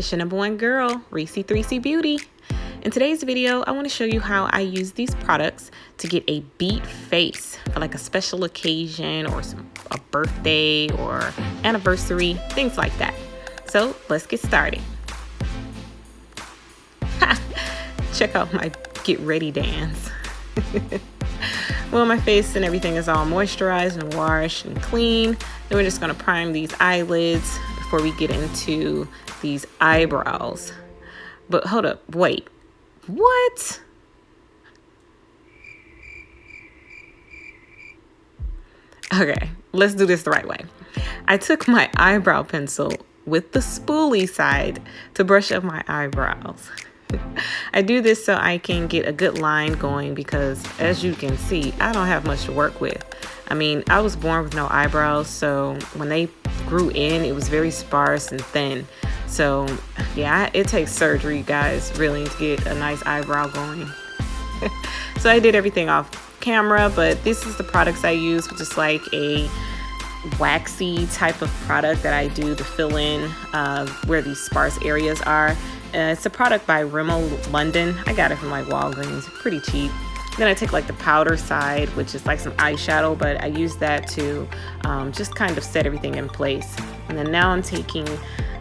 it's your number one girl, Reese 3C Beauty. In today's video, I want to show you how I use these products to get a beat face for like a special occasion or a birthday or anniversary, things like that. So let's get started. Check out my get ready dance. Well, my face and everything is all moisturized and washed and clean. Then we're just going to prime these eyelids before we get into these eyebrows. But hold up, wait. What? Okay, let's do this the right way. I took my eyebrow pencil with the spoolie side to brush up my eyebrows. I do this so I can get a good line going because, as you can see, I don't have much to work with. I mean, I was born with no eyebrows, so when they grew in, it was very sparse and thin. So yeah, it takes surgery, guys, really, to get a nice eyebrow going. So I did everything off camera, but this is the products I use, which is like a waxy type of product that I do to fill in where these sparse areas are. It's a product by Rimmel London. I got it from like Walgreens, pretty cheap. Then I take like the powder side, which is like some eyeshadow, but I use that to just kind of set everything in place. And then now I'm taking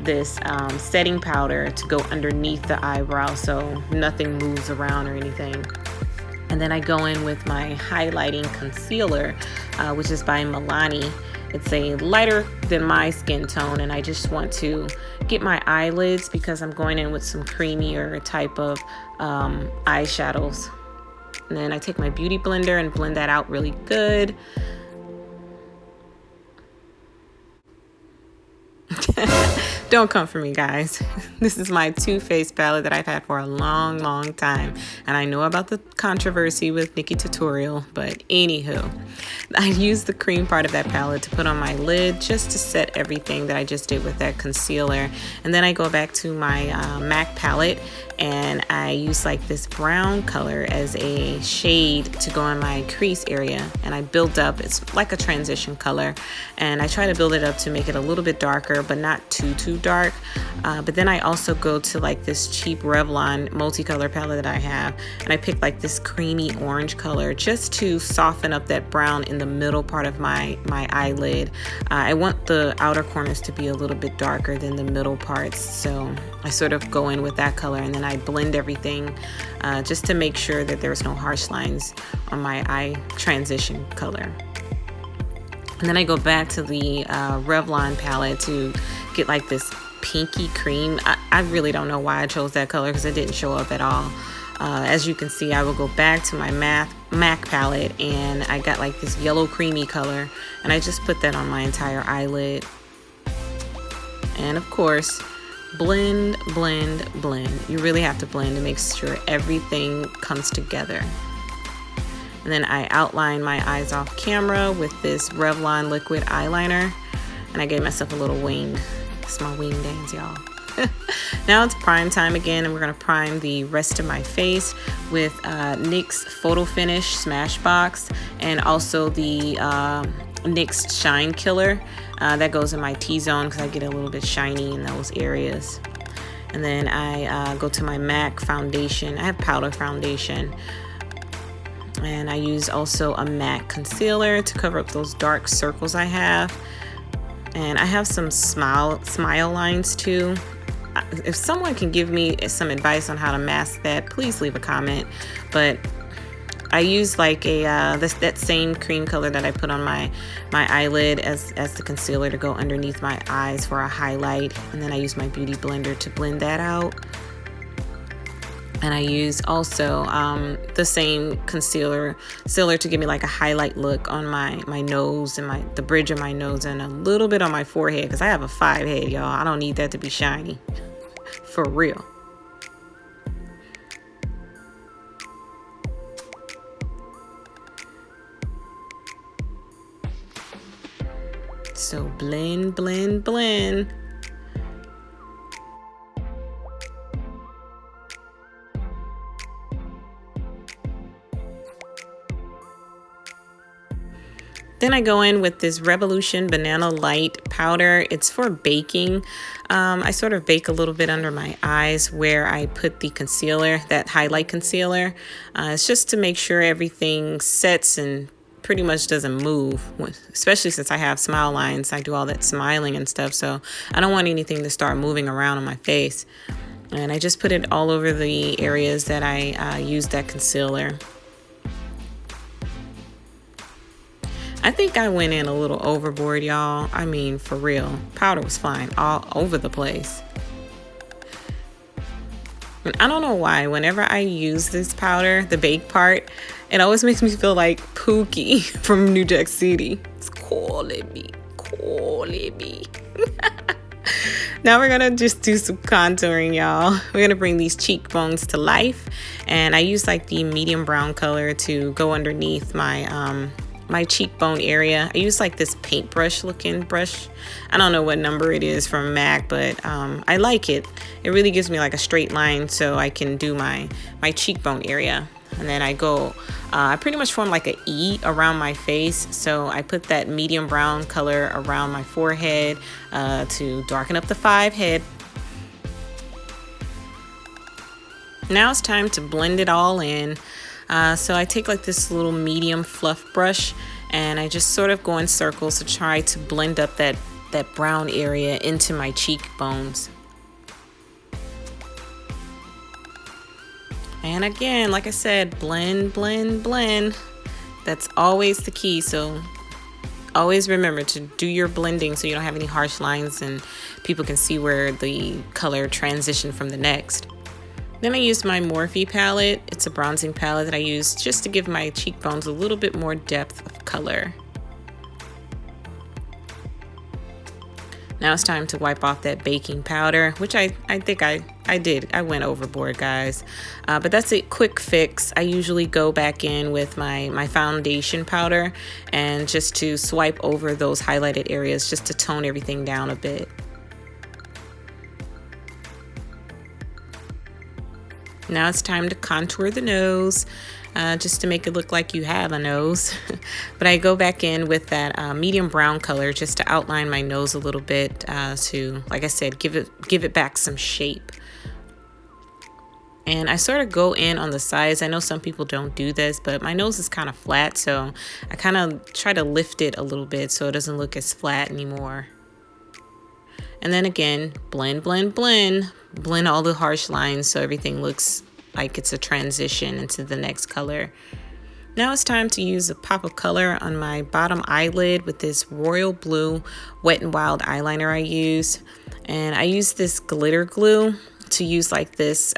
this setting powder to go underneath the eyebrow so nothing moves around or anything. And then I go in with my highlighting concealer, which is by Milani. It's a lighter than my skin tone, and I just want to get my eyelids because I'm going in with some creamier type of eyeshadows. And then I take my beauty blender and blend that out really good. Don't come for me, guys. This is my Too Faced palette that I've had for a long time. And I know about the controversy with Nikki Tutorial, but anywho, I use the cream part of that palette to put on my lid just to set everything that I just did with that concealer. And then I go back to my MAC palette and I use like this brown color as a shade to go in my crease area. And I build up, it's like a transition color. And I try to build it up to make it a little bit darker, but not too dark. But then I also go to like this cheap Revlon multicolor palette that I have, and I pick like this creamy orange color just to soften up that brown in the middle part of my eyelid. I want the outer corners to be a little bit darker than the middle parts, so I sort of go in with that color, and then I blend everything just to make sure that there's no harsh lines on my eye transition color. And then I go back to the Revlon palette to get like this pinky cream. I really don't know why I chose that color because it didn't show up at all. As you can see, I will go back to my MAC palette and I got like this yellow creamy color, and I just put that on my entire eyelid. And of course, blend. You really have to blend to make sure everything comes together. And then I outline my eyes off camera with this Revlon liquid eyeliner. And I gave myself a little wing. It's my wing dance, y'all. Now it's prime time again, and we're going to prime the rest of my face with NYX Photo Finish Smashbox and also the NYX Shine Killer. That goes in my T-zone because I get a little bit shiny in those areas. And then I go to my MAC foundation. I have powder foundation. And I use also a MAC concealer to cover up those dark circles I have. And I have some smile lines too. If someone can give me some advice on how to mask that, please leave a comment. But I use like a that same cream color that I put on my eyelid as the concealer to go underneath my eyes for a highlight. And then I use my beauty blender to blend that out. And I use also the same concealer to give me like a highlight look on my nose and the bridge of my nose and a little bit on my forehead because I have a 5 head, y'all. I don't need that to be shiny. For real. So blend. Then I go in with this Revolution Banana Light powder. It's for baking. I sort of bake a little bit under my eyes where I put the concealer, that highlight concealer. It's just to make sure everything sets and pretty much doesn't move, especially since I have smile lines. I do all that smiling and stuff, so I don't want anything to start moving around on my face. And I just put it all over the areas that I used that concealer. I think I went in a little overboard, y'all. I mean, for real. Powder was flying all over the place. And I don't know why, whenever I use this powder, the bake part, it always makes me feel like Pookie from New Jack City. It's calling me. Now we're gonna just do some contouring, y'all. We're gonna bring these cheekbones to life. And I use like the medium brown color to go underneath my cheekbone area. I use like this paintbrush looking brush. I don't know what number it is from MAC, but I like it. It really gives me like a straight line so I can do my cheekbone area. And then I pretty much form like an E around my face. So I put that medium brown color around my forehead to darken up the 5 head. Now it's time to blend it all in. So I take like this little medium fluff brush and I just sort of go in circles to try to blend up that brown area into my cheekbones. And again, like I said, blend, blend, blend. That's always the key. So always remember to do your blending so you don't have any harsh lines and people can see where the color transitioned from the next. Then I used my Morphe palette. It's a bronzing palette that I use just to give my cheekbones a little bit more depth of color. Now it's time to wipe off that baking powder, which I think I did. I went overboard, guys. But that's a quick fix. I usually go back in with my foundation powder and just to swipe over those highlighted areas just to tone everything down a bit. Now it's time to contour the nose, just to make it look like you have a nose. But I go back in with that medium brown color just to outline my nose a little bit to, like I said, give it back some shape. And I sort of go in on the sides. I know some people don't do this, but my nose is kind of flat, so I kind of try to lift it a little bit so it doesn't look as flat anymore. And then again, blend, blend, blend. Blend all the harsh lines so everything looks like it's a transition into the next color. Now it's time to use a pop of color on my bottom eyelid with this royal blue Wet n Wild eyeliner I use. And I use this glitter glue to use like this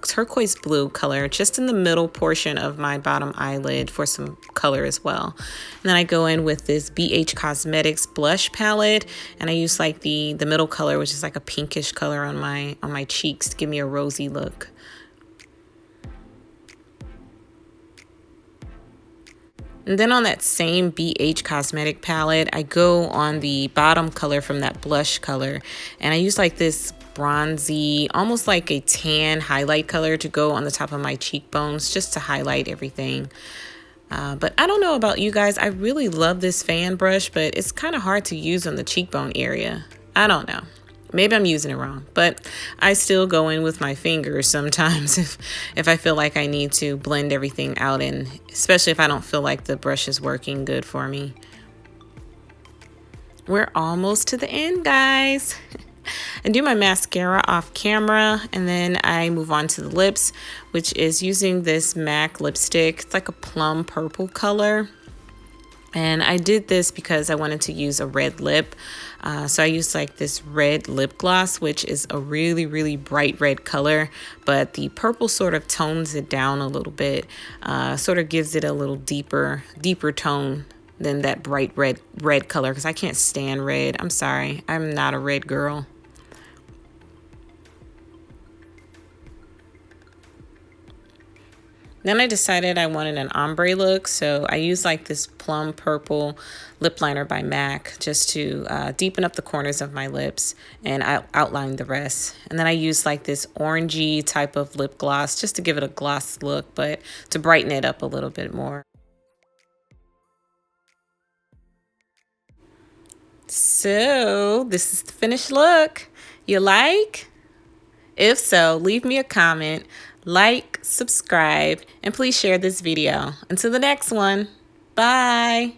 turquoise blue color just in the middle portion of my bottom eyelid for some color as well. And then I go in with this BH Cosmetics blush palette and I use like the middle color, which is like a pinkish color on my cheeks to give me a rosy look. And then on that same BH Cosmetic palette, I go on the bottom color from that blush color and I use like this bronzy, almost like a tan highlight color to go on the top of my cheekbones just to highlight everything. But I don't know about you guys. I really love this fan brush, but it's kind of hard to use on the cheekbone area. I don't know. Maybe I'm using it wrong, but I still go in with my fingers sometimes if I feel like I need to blend everything out, and especially if I don't feel like the brush is working good for me. We're almost to the end, guys. I do my mascara off camera and then I move on to the lips, which is using this MAC lipstick. It's like a plum purple color. And I did this because I wanted to use a red lip. So I used like this red lip gloss, which is a really, really bright red color, but the purple sort of tones it down a little bit, sort of gives it a little deeper tone than that bright red color, because I can't stand red. I'm sorry, I'm not a red girl. Then I decided I wanted an ombre look, so I used like this plum purple lip liner by MAC just to deepen up the corners of my lips, and I outlined the rest. And then I used like this orangey type of lip gloss just to give it a gloss look, but to brighten it up a little bit more. So this is the finished look. You like? If so, leave me a comment, like, subscribe, and please share this video. Until the next one, bye.